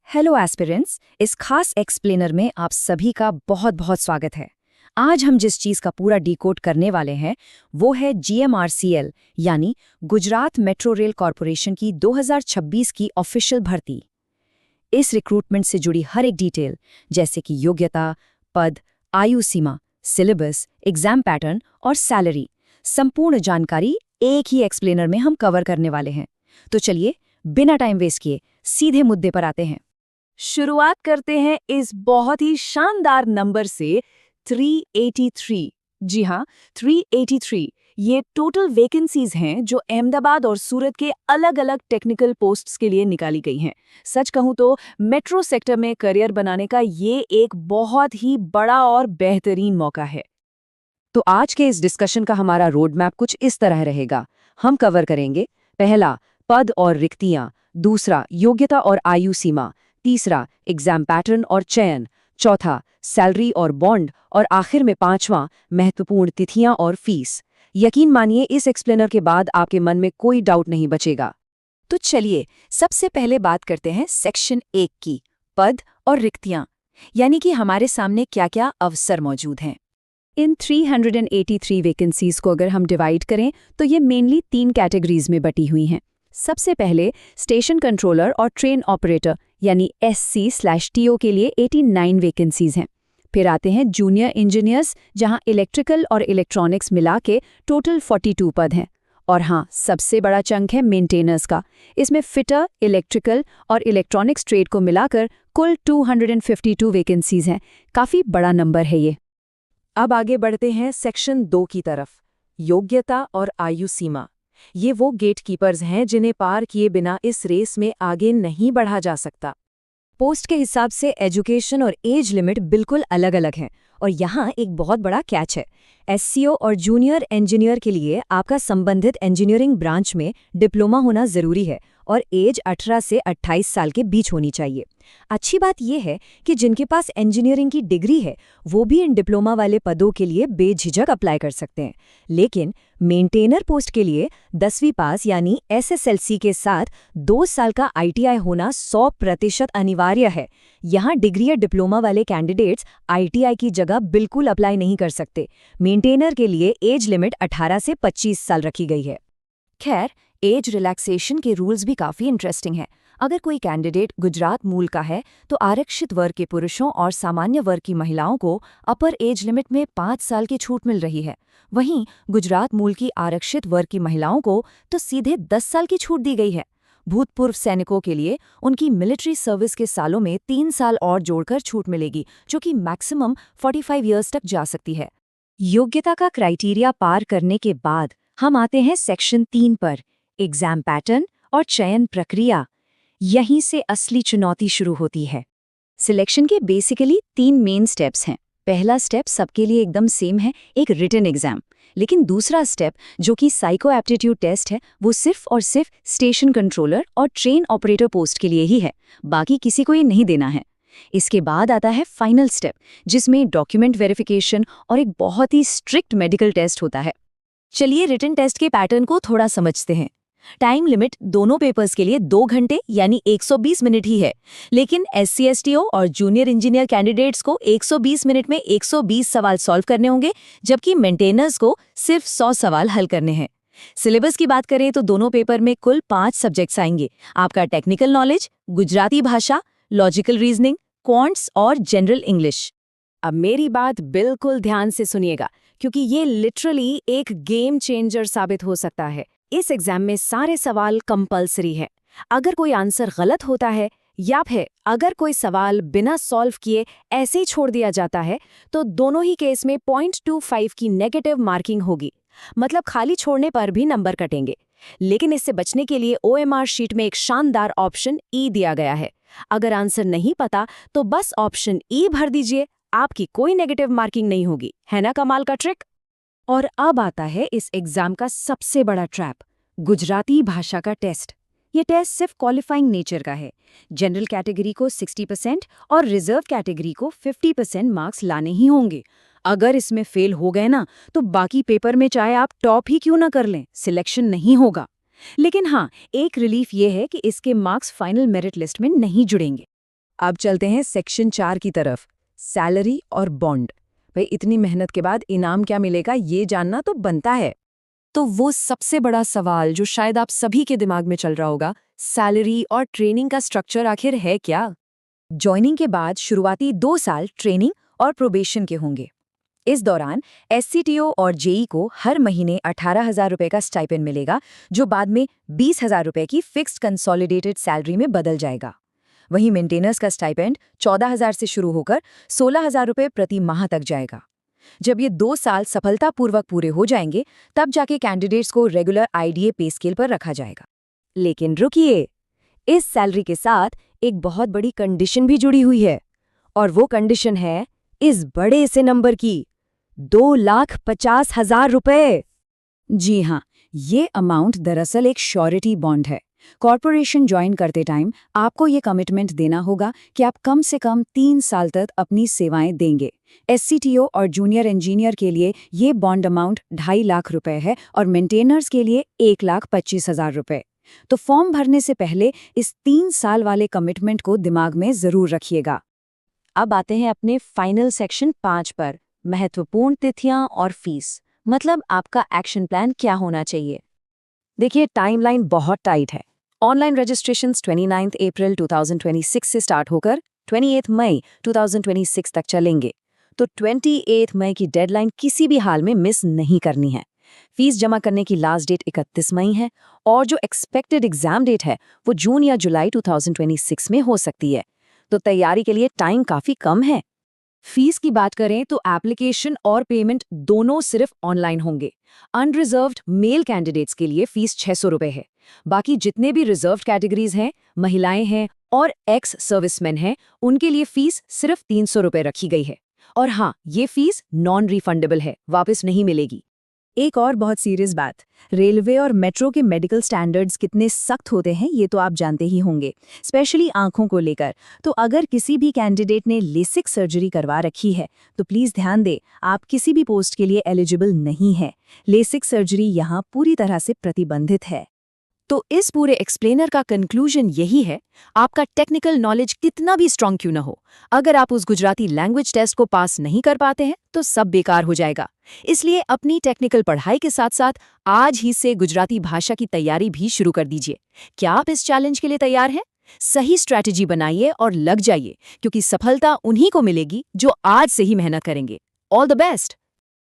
Hello aspirants, इस खास explainer में आप सभी का बहुत बहुत स्वागत है। आज हम जिस चीज़ का पूरा डिकोड करने वाले हैं वो है GMRCL यानी गुजरात मेट्रो रेल कॉरपोरेशन की 2026 की ऑफिशियल भर्ती। इस रिक्रूटमेंट से जुड़ी हर एक डिटेल जैसे कि योग्यता, पद, आयु सीमा, सिलेबस, एग्जाम पैटर्न और सैलरी, संपूर्ण जानकारी एक ही एक्सप्लेनर में हम कवर करने वाले हैं। तो चलिए बिना टाइम वेस्ट किए सीधे मुद्दे पर आते हैं। शुरुआत करते हैं इस बहुत ही शानदार नंबर से 383। जी हाँ, 383 ये टोटल वैकेंसीज हैं जो अहमदाबाद और सूरत के अलग अलग टेक्निकल पोस्ट्स के लिए निकाली गई हैं। सच कहूँ तो मेट्रो सेक्टर में करियर बनाने का ये एक बहुत ही बड़ा और बेहतरीन मौका है। तो आज के इस डिस्कशन का हमारा रोड मैप कुछ इस तरह रहेगा। हम कवर करेंगे पहला, पद और रिक्तियां; दूसरा, योग्यता और आयु सीमा; तीसरा, एग्जाम पैटर्न और चयन; चौथा, सैलरी और बॉन्ड; और आखिर में पांचवां, महत्वपूर्ण तिथियां और फीस। यकीन मानिए इस एक्सप्लेनर के बाद आपके मन में कोई डाउट नहीं बचेगा। तो चलिए सबसे पहले बात करते हैं सेक्शन 1 की, पद और रिक्तियां, यानी कि हमारे सामने क्या-क्या अवसर मौजूद हैं। इन 383 वैकेंसीज को अगर हम डिवाइड करें तो ये मेनली 3 कैटेगरीज में बटी हुई हैं। सबसे पहले स्टेशन कंट्रोलर और ट्रेन ऑपरेटर यानी SC/TO के लिए 89 वैकेंसीज हैं। फिर आते हैं जूनियर इंजीनियर्स, जहां इलेक्ट्रिकल और इलेक्ट्रॉनिक्स मिला के टोटल 42 पद हैं। और हाँ, सबसे बड़ा चंक है मेंटेनर्स का। इसमें फिटर, इलेक्ट्रिकल और इलेक्ट्रॉनिक्स ट्रेड को मिलाकर कुल 252 वैकेंसीज हैं। काफ़ी बड़ा नंबर है ये। अब आगे बढ़ते हैं सेक्शन 2 की तरफ, योग्यता और आयु सीमा। ये वो गेटकीपर्स हैं जिन्हें पार किए बिना इस रेस में आगे नहीं बढ़ा जा सकता। पोस्ट के हिसाब से एजुकेशन और एज लिमिट बिल्कुल अलग-अलग हैं, और यहाँ एक बहुत बड़ा कैच है। SCO और जूनियर इंजीनियर के लिए आपका संबंधित इंजीनियरिंग ब्रांच में डिप्लोमा होना ज़रूरी है और एज 18 से 28 साल के बीच होनी चाहिए। अच्छी बात यह है कि जिनके पास इंजीनियरिंग की डिग्री है वो भी इन डिप्लोमा वाले पदों के लिए बेझिझक अप्लाई कर सकते हैं। लेकिन मेंटेनर पोस्ट के लिए 10वीं पास यानी SSLC के साथ 2 साल का ITI होना 100% अनिवार्य है। यहाँ डिग्री या डिप्लोमा वाले कैंडिडेट्स ITI की जगह बिल्कुल अप्लाई नहीं कर सकते। मेंटेनर के लिए एज लिमिट 18 से 25 साल रखी गई है। खैर, एज रिलैक्सेशन के रूल्स भी काफ़ी इंटरेस्टिंग हैं। अगर कोई कैंडिडेट गुजरात मूल का है तो आरक्षित वर्ग के पुरुषों और सामान्य वर्ग की महिलाओं को अपर एज लिमिट में 5 साल की छूट मिल रही है। वहीं गुजरात मूल की आरक्षित वर्ग की महिलाओं को तो सीधे 10 साल की छूट दी गई है। भूतपूर्व सैनिकों के लिए उनकी मिलिट्री सर्विस के सालों में 3 साल और जोड़कर छूट मिलेगी, जो कि मैक्सिमम 45 ईयर्स तक जा सकती है। योग्यता का क्राइटेरिया पार करने के बाद हम आते हैं सेक्शन 3 पर, एग्जाम पैटर्न और चयन प्रक्रिया। यहीं से असली चुनौती शुरू होती है। सिलेक्शन के बेसिकली 3 मेन स्टेप्स हैं। पहला स्टेप सबके लिए एकदम सेम है, एक रिटन एग्जाम। लेकिन दूसरा स्टेप जो कि साइको एप्टीट्यूड टेस्ट है, वो सिर्फ और सिर्फ स्टेशन कंट्रोलर और ट्रेन ऑपरेटर पोस्ट के लिए ही है, बाकी किसी को ये नहीं देना है। इसके बाद आता है फाइनल स्टेप, जिसमें डॉक्यूमेंट वेरिफिकेशन और एक बहुत ही स्ट्रिक्ट मेडिकल टेस्ट होता है। चलिए रिटन टेस्ट के पैटर्न को थोड़ा समझते हैं। टाइम लिमिट दोनों पेपर्स के लिए 2 घंटे यानी 120 मिनट ही है, लेकिन SC/STO और जूनियर इंजीनियर कैंडिडेट्स को 120 मिनट में 120 सवाल सॉल्व करने होंगे, जबकि मेंटेनर्स को सिर्फ 100 सवाल हल करने हैं। सिलेबस की बात करें तो दोनों पेपर में कुल 5 सब्जेक्ट्स आएंगे। आपका टेक्निकल नॉलेज, गुजराती भाषा, लॉजिकल रीजनिंग, क्वांट्स और जनरल इंग्लिश। अब मेरी बात बिल्कुल ध्यान से सुनिएगा, क्योंकि ये लिटरली एक गेम चेंजर साबित हो सकता है। इस एग्जाम में सारे सवाल कंपलसरी है। अगर कोई आंसर गलत होता है या फिर अगर कोई सवाल बिना सॉल्व किए ऐसे ही छोड़ दिया जाता है तो दोनों ही केस में 0.25 की नेगेटिव मार्किंग होगी, मतलब खाली छोड़ने पर भी नंबर कटेंगे। लेकिन इससे बचने के लिए OMR शीट में एक शानदार ऑप्शन E दिया गया है। अगर आंसर नहीं पता तो बस ऑप्शन E भर दीजिए, आपकी कोई नेगेटिव मार्किंग नहीं होगी। है ना कमाल का ट्रिक? और अब आता है इस एग्जाम का सबसे बड़ा ट्रैप, गुजराती भाषा का टेस्ट। ये टेस्ट सिर्फ क्वालिफाइंग नेचर का है। जनरल कैटेगरी को 60% और रिजर्व कैटेगरी को 50% मार्क्स लाने ही होंगे। अगर इसमें फेल हो गए ना तो बाकी पेपर में चाहे आप टॉप ही क्यों ना कर लें, सिलेक्शन नहीं होगा। लेकिन हाँ, एक रिलीफ ये है कि इसके मार्क्स फाइनल मेरिट लिस्ट में नहीं जुड़ेंगे। अब चलते हैं सेक्शन 4 की तरफ, सैलरी और बॉन्ड। भाई इतनी मेहनत के बाद इनाम क्या मिलेगा ये जानना तो बनता है। तो वो सबसे बड़ा सवाल जो शायद आप सभी के दिमाग में चल रहा होगा, सैलरी और ट्रेनिंग का स्ट्रक्चर आखिर है क्या? जॉइनिंग के बाद शुरुआती 2 साल ट्रेनिंग और प्रोबेशन के होंगे। इस दौरान एससीटीओ और जेई को हर महीने 18,000 रुपए का स्टाइपेंड मिलेगा, जो बाद में 20,000 रुपए की फिक्स्ड कंसोलिडेटेड सैलरी में बदल जाएगा। वहीं मेंटेनर्स का स्टाइपेंड 14,000 से शुरू होकर 16,000 रुपए प्रति माह तक जाएगा। जब ये 2 साल सफलतापूर्वक पूरे हो जाएंगे, तब जाके कैंडिडेट्स को रेगुलर आईडीए पे स्केल पर रखा जाएगा। लेकिन रुकिए, इस सैलरी के साथ एक बहुत बड़ी कंडीशन भी जुड़ी हुई है, और वो कंडीशन है इस बड़े से नंबर की, 2,50,000 रुपए। जी हाँ, ये अमाउंट दरअसल एक श्योरिटी बॉन्ड है। कॉर्पोरेशन ज्वाइन करते टाइम आपको ये कमिटमेंट देना होगा कि आप कम से कम 3 साल तक अपनी सेवाएं देंगे। एससीटीओ और जूनियर इंजीनियर के लिए ये बॉन्ड अमाउंट 2.5 लाख रुपए है और मेंटेनर्स के लिए 1,25,000 रुपए। तो फॉर्म भरने से पहले इस 3 साल वाले कमिटमेंट को दिमाग में जरूर रखिएगा। अब आते हैं अपने फाइनल सेक्शन 5 पर, महत्वपूर्ण तिथियां और फीस। मतलब आपका एक्शन प्लान क्या होना चाहिए। देखिए, टाइमलाइन बहुत टाइट है। ऑनलाइन रजिस्ट्रेशंस 29 अप्रैल 2026 से स्टार्ट होकर 28 मई 2026 तक चलेंगे। तो 28 मई की डेडलाइन किसी भी हाल में मिस नहीं करनी है। फीस जमा करने की लास्ट डेट 31 मई है और जो एक्सपेक्टेड एग्जाम डेट है वो जून या जुलाई 2026 में हो सकती है। तो तैयारी के लिए टाइम काफी कम है। फीस की बात करें तो एप्लीकेशन और पेमेंट दोनों सिर्फ ऑनलाइन होंगे। अनरिजर्व्ड मेल कैंडिडेट्स के लिए फीस 600 रुपए है। बाकी जितने भी रिजर्व्ड कैटेगरीज हैं, महिलाएं हैं और एक्स सर्विसमैन हैं, उनके लिए फीस सिर्फ 300 रुपए रखी गई है। और हाँ, ये फीस नॉन रिफंडेबल है, वापस नहीं मिलेगी। एक और बहुत सीरियस बात, रेलवे और मेट्रो के मेडिकल स्टैंडर्ड्स कितने सख्त होते हैं ये तो आप जानते ही होंगे, स्पेशली आंखों को लेकर। तो अगर किसी भी कैंडिडेट ने लेसिक सर्जरी करवा रखी है तो प्लीज ध्यान दें, आप किसी भी पोस्ट के लिए एलिजिबल नहीं है। लेसिक सर्जरी यहाँ पूरी तरह से प्रतिबंधित है। तो इस पूरे एक्सप्लेनर का कंक्लूजन यही है, आपका टेक्निकल नॉलेज कितना भी स्ट्रांग क्यों ना हो, अगर आप उस गुजराती लैंग्वेज टेस्ट को पास नहीं कर पाते हैं तो सब बेकार हो जाएगा। इसलिए अपनी टेक्निकल पढ़ाई के साथ साथ आज ही से गुजराती भाषा की तैयारी भी शुरू कर दीजिए। क्या आप इस चैलेंज के लिए तैयार हैं? सही स्ट्रैटेजी बनाइए और लग जाइए, क्योंकि सफलता उन्हीं को मिलेगी जो आज से ही मेहनत करेंगे। All the best.